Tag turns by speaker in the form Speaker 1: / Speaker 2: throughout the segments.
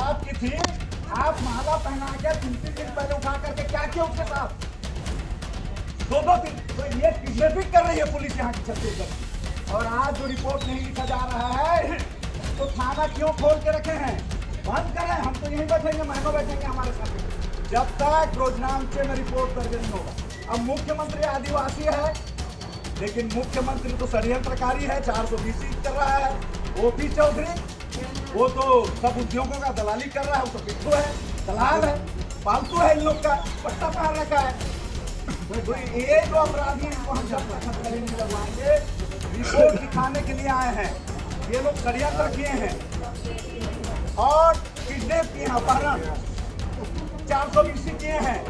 Speaker 1: आपकी थी, आप माला पहना के 3-3 दिन पहले उठा करके क्या किया उसके साथ? 2-2 दिन तो ये किडनैपिंग कर रही है पुलिस यहाँ की छत्तीसगढ़ की। और आज जो रिपोर्ट नहीं लिखा जा रहा है तो थाना क्यों खोल के रखे हैं? बंद करें, हम तो यहीं बैठेंगे, महीनों बैठेंगे हमारे साथ जब तक रोजनामचे में रिपोर्ट दर्ज नहीं होगा। अब मुख्यमंत्री आदिवासी है, लेकिन मुख्यमंत्री तो षड्यंत्रकारी है, 420 कर रहा है। ओपी चौधरी वो तो सब उद्योगों का दलाली कर रहा है, वो तो पिट्ठू है, दलाल है, फालतू है, इन लोग का पट्टा पहन रखा है। तो ये जो अपराधी हैं इनको हम नहीं लगवाएंगे। रिपोर्ट दिखाने के लिए आए हैं, ये लोग षड्यंत्र किए हैं और किडनैप किए हैं, अपहरण 420 किए हैं।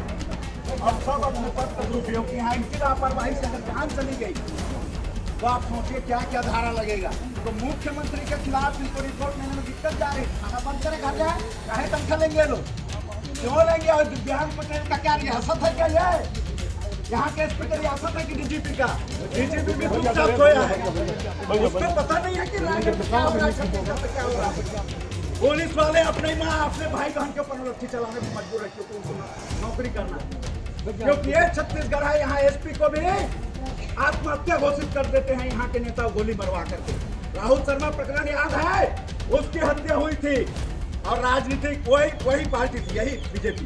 Speaker 1: अब सब अपने पद का दुरुपयोग किए हैं। इनकी लापरवाही से अगर जान चली गई तो आप सोचिए क्या क्या धारा लगेगा। तो मुख्यमंत्री के खिलाफ इनको रिपोर्ट लेने में दिक्कत जा रही, खाना बंद करे, घर जाए, चाहे तनख्वाह लेंगे लोग, क्यों लेंगे? और दिव्यांग पटेल का क्या रियासत है क्या ये? यहाँ के एसपी का रियासत है कि डीजीपी का? डीजीपी भी चुपचाप सोया है, उसको पता नहीं है कि राज्य में क्या हो रहा है, छत्तीसगढ़ में क्या हो रहा है। पुलिस वाले अपने माँ अपने भाई बहन के ऊपर लट्ठी चलाने में मजबूर है क्योंकि उनको नौकरी करना है। क्योंकि ये छत्तीसगढ़ है, यहाँ एसपी को भी आत्महत्या घोषित कर देते हैं यहाँ के नेता गोली मरवा करके। राहुल शर्मा प्रकरण याद है, उसकी हत्या हुई थी और राजनीतिक वही पार्टी थी, यही बीजेपी।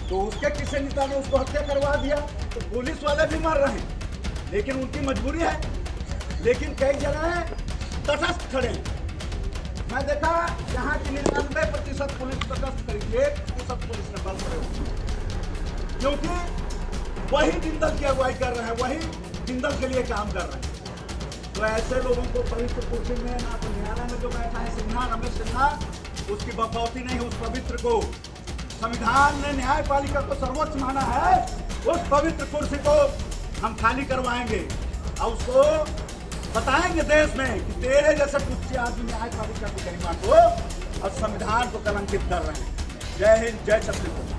Speaker 1: तो उसके किसी नेता ने उसको हत्या करवा दिया। तो पुलिस वाले भी मर रहे हैं, लेकिन उनकी मजबूरी है। लेकिन कई जगह तटस्थ खड़े हैं। मैं देखा यहाँ की 99% पुलिस तटस्थ करी, 1% पुलिस ने बल पड़े हुए, क्योंकि वही जिंदल की अगुवाई कर रहे हैं, वही जिंदल के लिए काम कर रहे हैं। तो ऐसे लोगों को पवित्र कुर्सी में ना तो न्यायालय में जो बैठा है सिन्हा, रमेश सिन्हा, उसकी बकौती नहीं, उस पवित्र को संविधान ने न्यायपालिका को सर्वोच्च माना है, उस पवित्र कुर्सी को हम खाली करवाएंगे और उसको बताएंगे देश में कि तेरे जैसे कुछ आदमी न्यायपालिका की गरिमा को और संविधान को कलंकित कर रहे हैं। जय हिंद, जय छत्तीसगढ़।